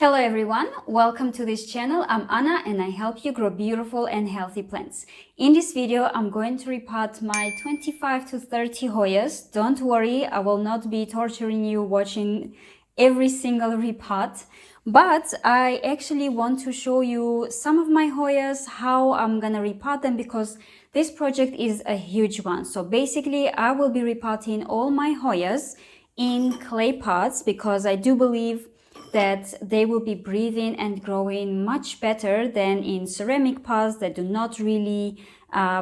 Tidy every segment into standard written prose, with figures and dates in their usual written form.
Hello everyone, welcome to this channel. I'm Anna and I help you grow beautiful and healthy plants. In this video, I'm going to repot my 25 to 30 Hoyas. Don't worry, I will not be torturing you watching every single repot, but I actually want to show you some of my Hoyas, how I'm gonna repot them, because this project is a huge one. So basically, I will be repotting all my Hoyas in clay pots because I do believe that they will be breathing and growing much better than in ceramic pots that do not really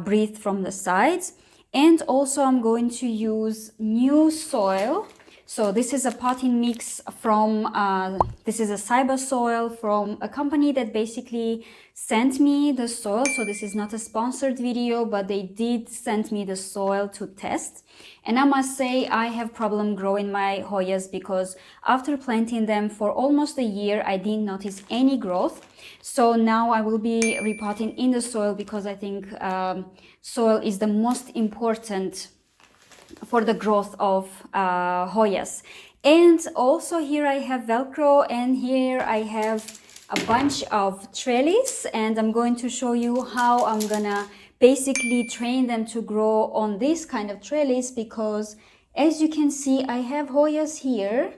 breathe from the sides. And also I'm going to use new soil. So this is a potting mix from, this is a cyber soil from a company that basically sent me the soil. So this is not a sponsored video, but they did send me the soil to test. And I must say I have problem growing my Hoyas because after planting them for almost a year, I didn't notice any growth. So now I will be repotting in the soil because I think soil is the most important for the growth of Hoyas. And also here I have Velcro, and here I have a bunch of trellis, and I'm going to show you how I'm gonna basically train them to grow on this kind of trellis, because as you can see I have Hoyas here.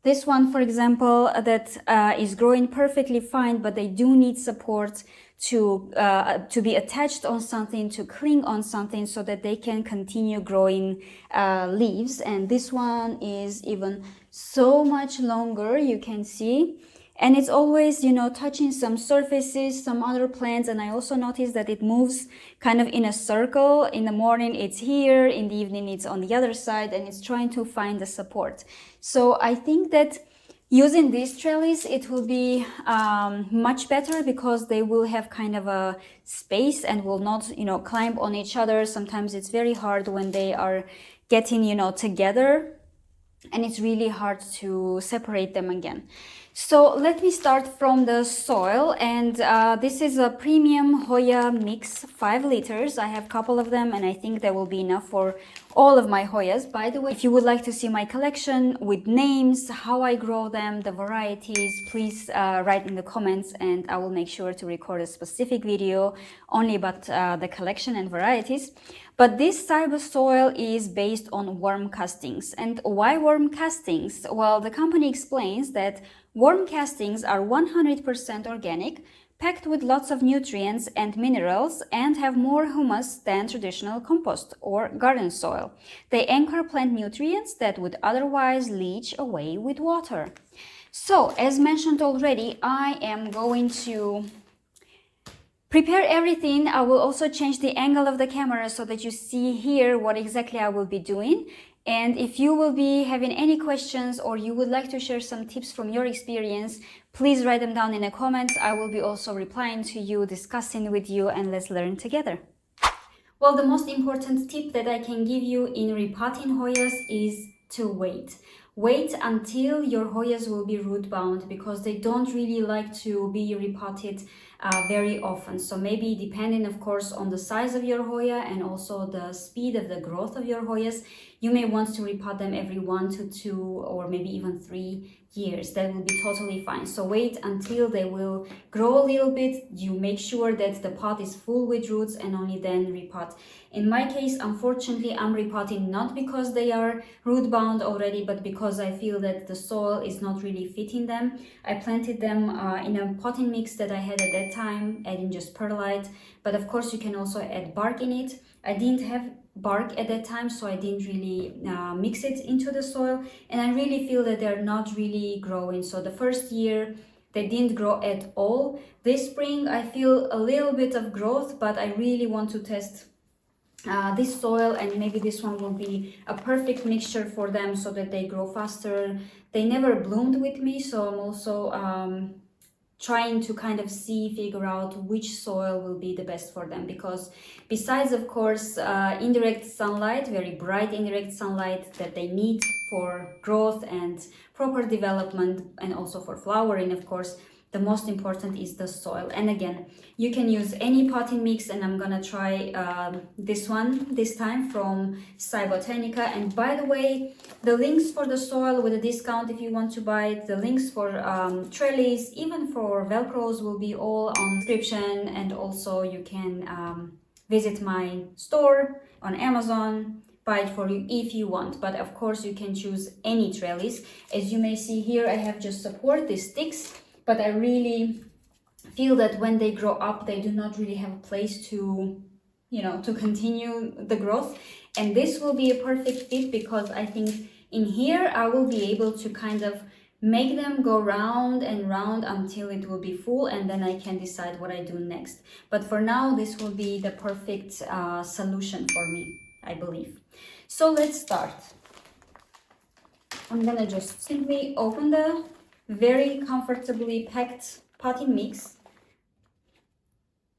This one, for example, that is growing perfectly fine, but they do need support to be attached on something, to cling on something so that they can continue growing leaves. And this one is even so much longer, you can see. And it's always, you know, touching some surfaces, some other plants. And I also noticed that it moves kind of in a circle. In the morning it's here, in the evening it's on the other side, and it's trying to find the support. So I think that using this trellis, it will be much better because they will have kind of a space and will not, you know, climb on each other. Sometimes it's very hard when they are getting, you know, together, and it's really hard to separate them again. So let me start from the soil, and this is a premium Hoya mix, 5 liters. I have a couple of them and I think that will be enough for all of my Hoyas. By the way, if you would like to see my collection with names, how I grow them, the varieties, please write in the comments and I will make sure to record a specific video only about the collection and varieties. But this cyber soil is based on worm castings. And why worm castings? Well, the company explains that worm castings are 100% organic, packed with lots of nutrients and minerals, and have more humus than traditional compost or garden soil. They anchor plant nutrients that would otherwise leach away with water. So, as mentioned already, I am going to prepare everything. I will also change the angle of the camera so that you see here what exactly I will be doing. And if you will be having any questions or you would like to share some tips from your experience, please write them down in the comments. I will be also replying to you, discussing with you, and let's learn together. Well, the most important tip that I can give you in repotting Hoyas is to wait. Wait until your Hoyas will be root bound, because they don't really like to be repotted very often. So maybe depending of course on the size of your Hoya and also the speed of the growth of your Hoyas, you may want to repot them every 1 to 2 or maybe even 3 years. That will be totally fine. So wait until they will grow a little bit. You make sure that the pot is full with roots and only then repot. In my case, unfortunately, I'm repotting not because they are root bound already, but because I feel that the soil is not really fitting them. I planted them in a potting mix that I had at that time, adding just perlite, but of course you can also add bark in it. I didn't have bark at that time, so I didn't really mix it into the soil, and I really feel that they're not really growing. So the first year they didn't grow at all. This spring I feel a little bit of growth, but I really want to test this soil, and maybe this one will be a perfect mixture for them so that they grow faster. They never bloomed with me, so I'm also trying to kind of figure out which soil will be the best for them, because besides of course indirect sunlight, very bright indirect sunlight that they need for growth and proper development, and also for flowering of course, the most important is the soil. And again, you can use any potting mix, and I'm gonna try this one this time from Sci Botanica. And by the way, the links for the soil with a discount if you want to buy it, the links for trellis, even for velcros, will be all on description. And also you can visit my store on Amazon, buy it for you if you want. But of course you can choose any trellis. As you may see here, I have just support these sticks, but I really feel that when they grow up, they do not really have a place to, you know, to continue the growth. And this will be a perfect fit, because I think in here I will be able to kind of make them go round and round until it will be full, and then I can decide what I do next. But for now, this will be the perfect solution for me, I believe. So let's start. I'm gonna just simply open the very comfortably packed potting mix.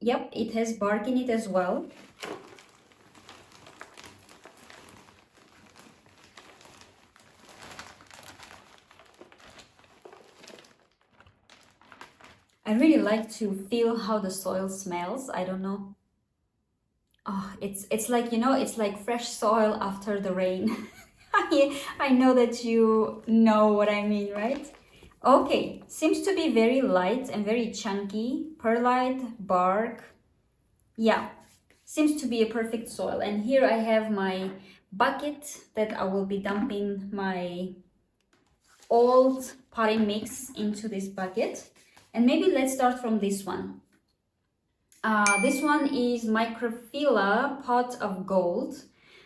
Yep, it has bark in it as well. I really like to feel how the soil smells. I don't know. Oh, it's like, you know, it's like fresh soil after the rain. I know that you know what I mean, right? Okay, seems to be very light and very chunky, perlite, bark. Yeah, seems to be a perfect soil. And here I have my bucket that I will be dumping my old potting mix into this bucket. And maybe let's start from this one. This one is microphylla pot of gold.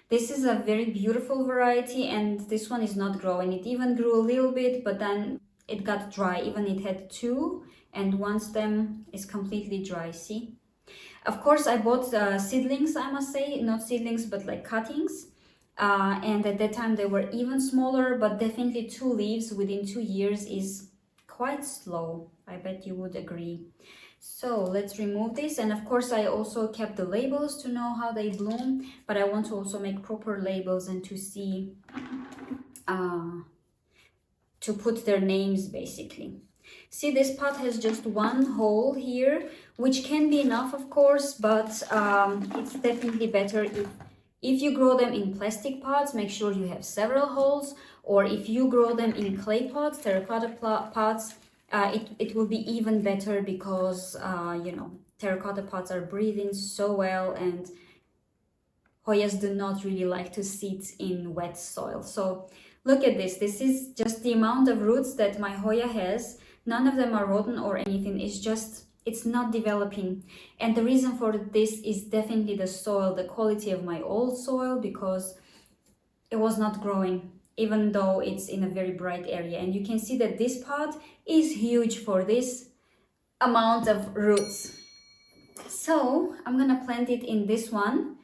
This is a very beautiful variety, and this one is not growing. It even grew a little bit, but then it got dry. Even it had two, and one stem is completely dry, see? Of course, I bought seedlings, I must say, not seedlings, but like cuttings. And at that time they were even smaller, but definitely 2 leaves within 2 years is quite slow. I bet you would agree. So let's remove this. And of course I also kept the labels to know how they bloom, but I want to also make proper labels and to see, to put their names basically. See, this pot has just one hole here, which can be enough of course, but it's definitely better if you grow them in plastic pots, make sure you have several holes, or if you grow them in clay pots, terracotta pots, it will be even better, because you know, terracotta pots are breathing so well, and Hoyas do not really like to sit in wet soil. So look at this. This is just the amount of roots that my Hoya has. None of them are rotten or anything. It's just, it's not developing. And the reason for this is definitely the soil, the quality of my old soil, because it was not growing, even though it's in a very bright area. And you can see that this pot is huge for this amount of roots. So I'm gonna plant it in this one,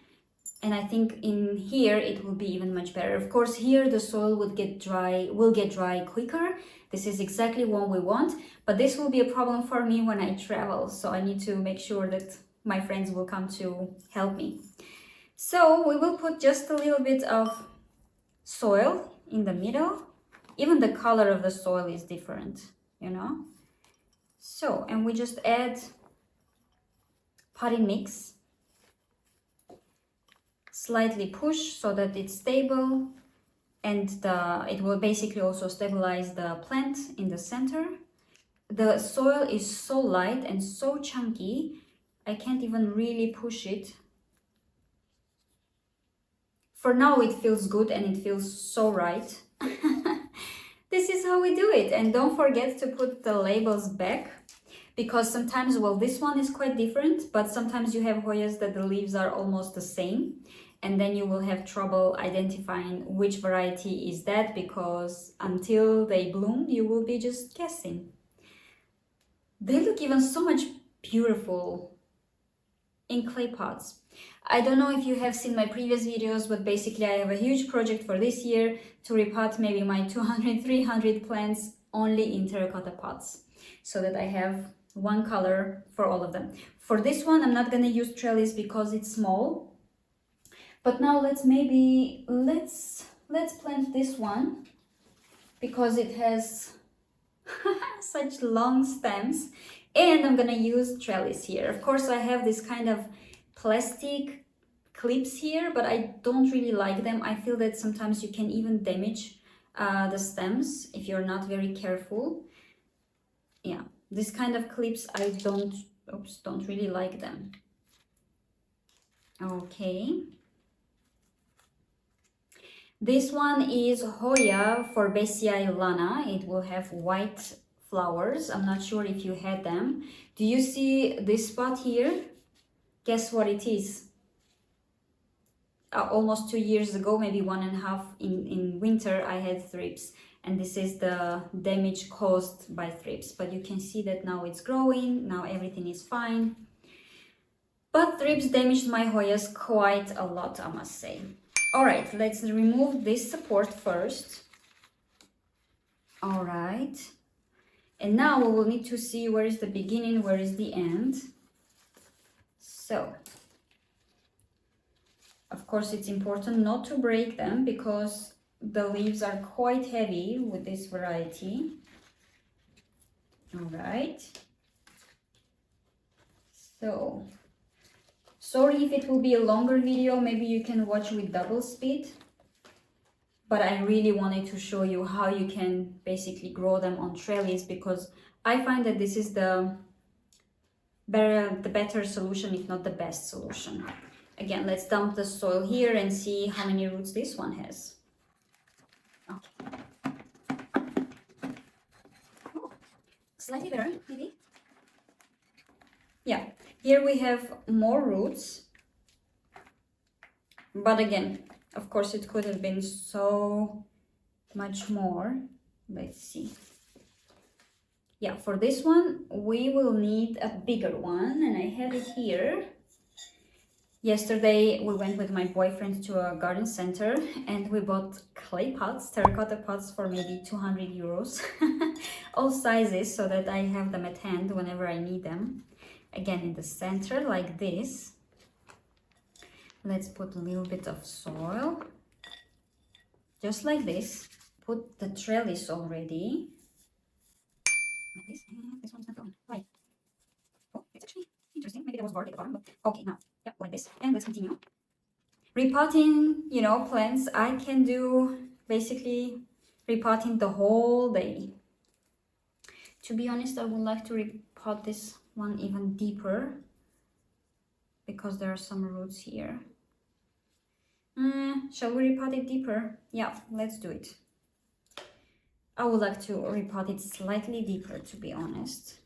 and I think in here it will be even much better. Of course, here the soil will get dry quicker. This is exactly what we want, but this will be a problem for me when I travel. So I need to make sure that my friends will come to help me. So we will put just a little bit of soil in the middle. Even the color of the soil is different, you know. So, and we just add potting mix, slightly push so that it's stable, and it will basically also stabilize the plant in the center. The soil is so light and so chunky, I can't even really push it. For now it feels good and it feels so right. This is how we do it. And don't forget to put the labels back, because sometimes, well, this one is quite different, but sometimes you have Hoyas that the leaves are almost the same, and then you will have trouble identifying which variety is that, because until they bloom you will be just guessing. They look even so much beautiful in clay pots. I don't know if you have seen my previous videos, but basically I have a huge project for this year to repot maybe my 200-300 plants only in terracotta pots, so that I have one color for all of them. For this one I'm not gonna use trellis because it's small, but now let's plant this one, because it has such long stems. And I'm gonna use trellis here. Of course, I have this kind of plastic clips here, but I don't really like them. I feel that sometimes you can even damage the stems if you're not very careful. Yeah, this kind of clips I don't really like them. Okay. This one is Hoya forbesii lana. It will have white flowers. I'm not sure if you had them. Do you see this spot here? Guess what it is? Almost 2 years ago, maybe 1.5 in winter, I had thrips. And this is the damage caused by thrips. But you can see that now it's growing. Now everything is fine. But thrips damaged my Hoyas quite a lot, I must say. All right, let's remove this support first. All right. And now we will need to see where is the beginning, where is the end. So, of course, it's important not to break them because the leaves are quite heavy with this variety. All right. So, sorry if it will be a longer video, maybe you can watch with double speed. But I really wanted to show you how you can basically grow them on trellis because I find that this is the better solution, if not the best solution. Again, let's dump the soil here and see how many roots this one has. Okay. Oh, slightly better, maybe. Yeah, here we have more roots. But again, of course, it could have been so much more. Let's see. Yeah, for this one, we will need a bigger one, and I have it here. Yesterday, we went with my boyfriend to a garden center, and we bought clay pots, terracotta pots for maybe 200 euros. All sizes, so that I have them at hand whenever I need them. Again, in the center, like this. Let's put a little bit of soil, just like this. Put the trellis already. This one's not going. Why? Oh, it's actually interesting. Maybe there was bark at the bottom, but okay, now, yeah, like this. And let's continue. Repotting, you know, plants, I can do basically repotting the whole day. To be honest, I would like to repot this one even deeper because there are some roots here. Shall we repot it deeper? Yeah, let's do it. I would like to repot it slightly deeper, to be honest.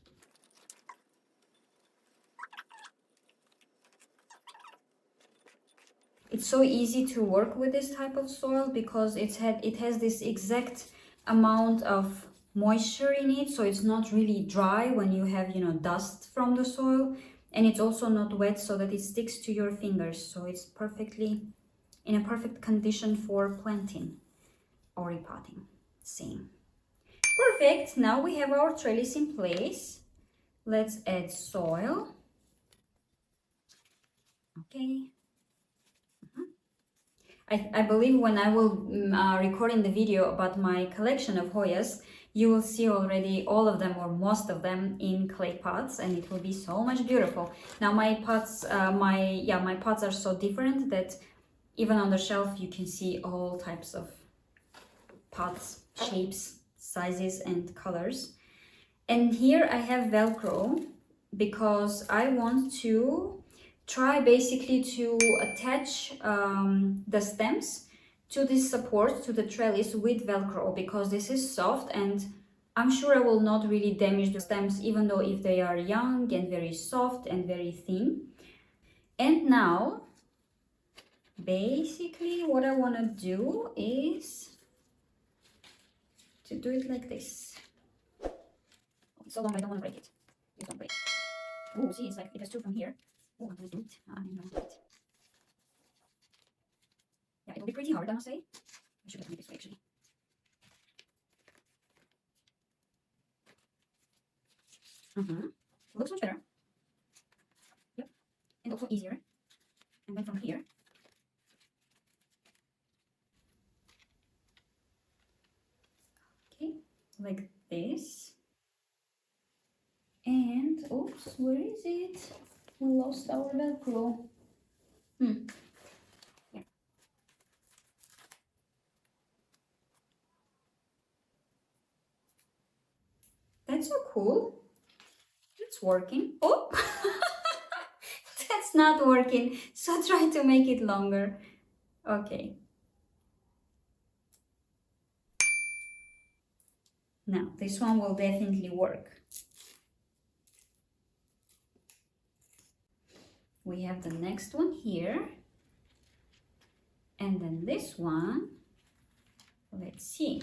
It's so easy to work with this type of soil because it has this exact amount of moisture in it, so it's not really dry when you have, you know, dust from the soil, and it's also not wet so that it sticks to your fingers, so it's perfectly in a perfect condition for planting or repotting. Same. Perfect. Now we have our trellis in place. Let's add soil. Okay. I believe when I will recording the video about my collection of Hoyas, you will see already all of them or most of them in clay pots, and it will be so much beautiful. Now my pots, my pots are so different that even on the shelf you can see all types of pots, shapes, sizes and colors. And here I have Velcro because I want to try basically to attach the stems to this support, to the trellis with Velcro, because this is soft and I'm sure I will not really damage the stems, even though if they are young and very soft and very thin. And now basically what I want to do is to do it like this. Oh, it's so long, I don't want to break it. Please don't break. Oh, see, it's like it has two from here. Oh, I'm gonna do it. I'm gonna do it. Yeah, it will be pretty hard, I must say. I should have done it this way, actually. Looks much better. Yep. And also easier. And then from here. Okay, like this. Oops, where is it? We lost our Velcro. Here. That's so cool. It's working. Oh, that's not working. So try to make it longer. Okay. Now, this one will definitely work. We have the next one here. And then this one, let's see.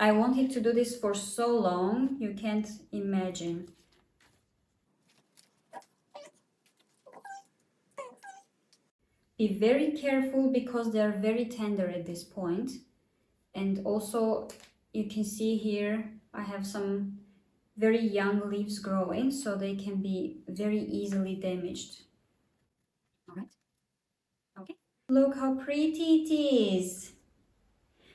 I wanted to do this for so long, you can't imagine. Be very careful because they are very tender at this point. And also, you can see here, I have some very young leaves growing, so they can be very easily damaged. All right. Okay. Look how pretty it is.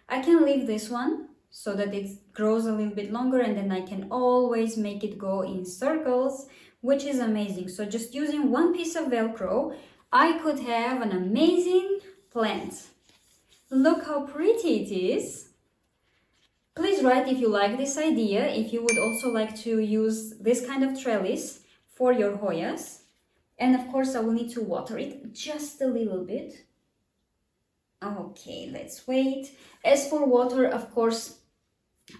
I can leave this one so that it grows a little bit longer, and then I can always make it go in circles, which is amazing. So just using one piece of Velcro, I could have an amazing plant. Look how pretty it is. Please write if you like this idea, if you would also like to use this kind of trellis for your Hoyas. And of course I will need to water it just a little bit. Okay, let's wait. As for water, of course,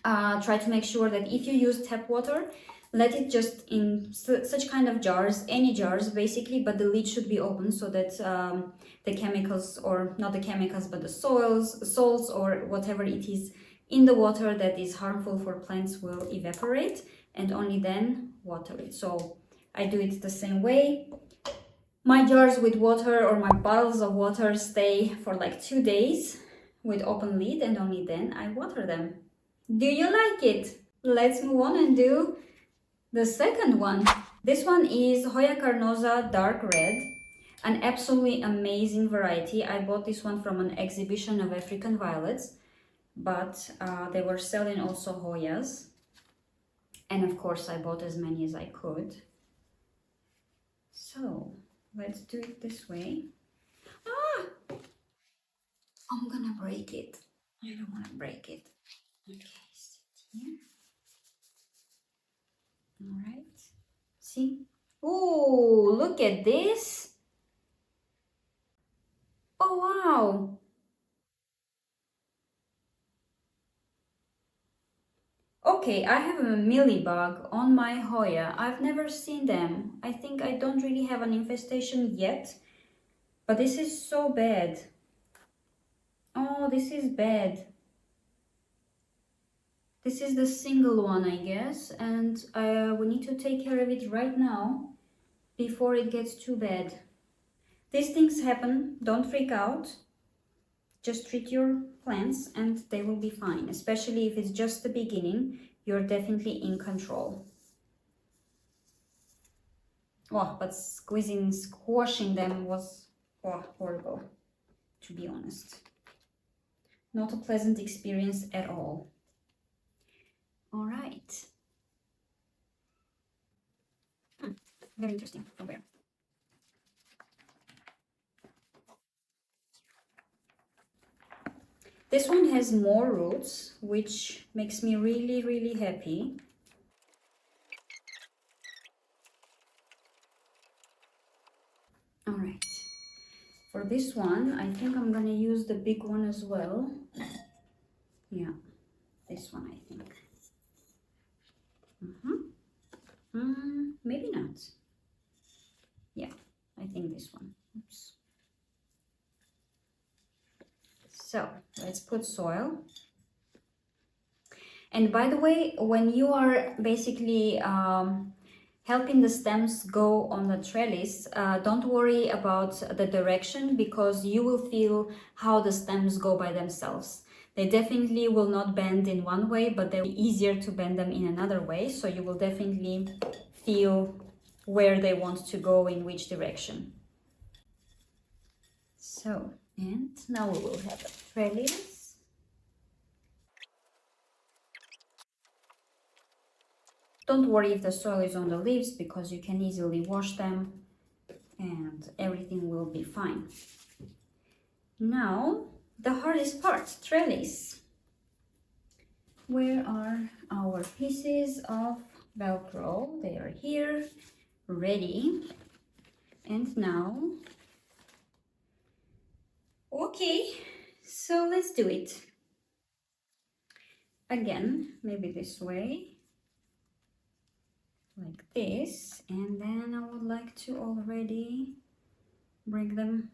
try to make sure that if you use tap water, let it just in such kind of jars, any jars basically, but the lid should be open so that the chemicals, or not the chemicals, but the salts or whatever it is in the water that is harmful for plants will evaporate, and only then water it. So I do it the same way. My jars with water, or my bottles of water, stay for like 2 days with open lid, and only then I water them. Do you like it? Let's move on and do the second one. This one is Hoya carnosa dark red, an absolutely amazing variety. I bought this one from an exhibition of African violets, but they were selling also Hoyas, and of course I bought as many as I could. So let's do it this way. Ah! I'm gonna break it. I don't want to break it. Okay, sit here. All right. See? Oh, look at this. Oh, wow. Okay, I have a mealybug on my Hoya. I've never seen them. I think I don't really have an infestation yet, but this is so bad. Oh, this is bad. This is the single one, I guess, and we need to take care of it right now before it gets too bad. These things happen, don't freak out. Just treat your plants and they will be fine, especially if it's just the beginning. You're definitely in control. Oh, but squashing them was horrible, to be honest. Not a pleasant experience at all. All right. Very interesting. From where? This one has more roots, which makes me really, really happy. All right. For this one, I think I'm gonna use the big one as well. Yeah, this one I think. Maybe not. Yeah, I think this one. Oops. So let's put soil. And by the way, when you are basically helping the stems go on the trellis, don't worry about the direction, because you will feel how the stems go by themselves. They definitely will not bend in one way, but they're easier to bend them in another way. So you will definitely feel where they want to go, in which direction. So, and now we will have a trellis. Don't worry if the soil is on the leaves, because you can easily wash them and everything will be fine. Now, the hardest part, trellis. Where are our pieces of Velcro? They are here, ready. And now, okay, so let's do it. Again, maybe this way, like this, and then I would like to already bring them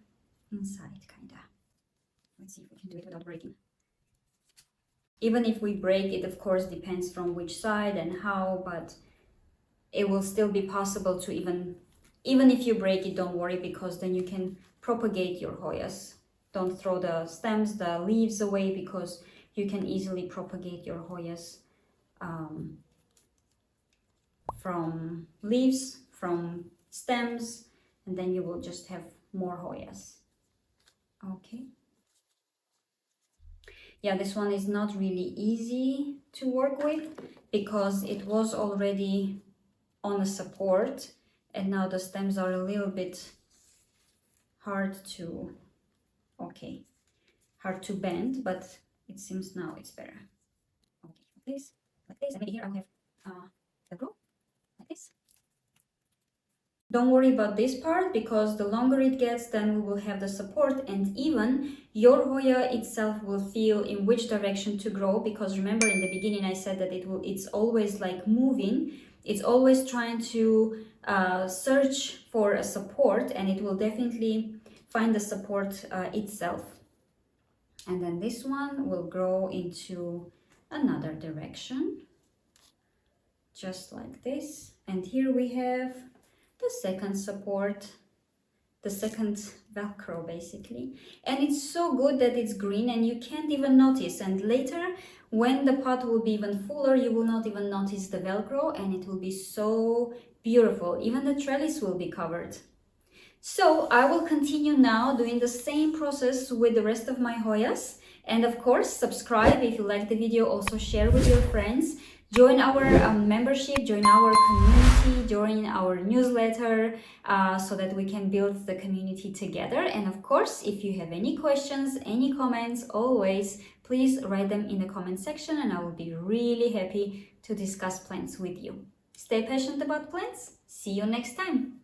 inside, kinda. Let's see if we can do it without breaking. Even if we break it, of course, depends from which side and how, but it will still be possible to even if you break it, don't worry, because then you can propagate your Hoyas. Don't throw the stems, the leaves away, because you can easily propagate your Hoyas from leaves, from stems, and then you will just have more Hoyas. Okay. Yeah, this one is not really easy to work with because it was already on a support, and now the stems are a little bit hard to bend, but it seems now it's better. Okay, like this, and maybe here I'll have the glue, like this. Don't worry about this part, because the longer it gets, then we will have the support, and even your Hoya itself will feel in which direction to grow, because remember in the beginning I said that it's always like moving, it's always trying to search for a support, and it will definitely find the support itself. And then this one will grow into another direction, just like this. And here we have the second support, the second Velcro basically. And it's so good that it's green and you can't even notice. And later, when the pot will be even fuller, you will not even notice the Velcro, and it will be so beautiful. Even the trellis will be covered. So I will continue now doing the same process with the rest of my Hoyas. And of course, subscribe if you like the video, also share with your friends. Join our membership, join our community, join our newsletter, so that we can build the community together. And of course, if you have any questions, any comments, always please write them in the comment section, and I will be really happy to discuss plants with you. Stay passionate about plants. See you next time.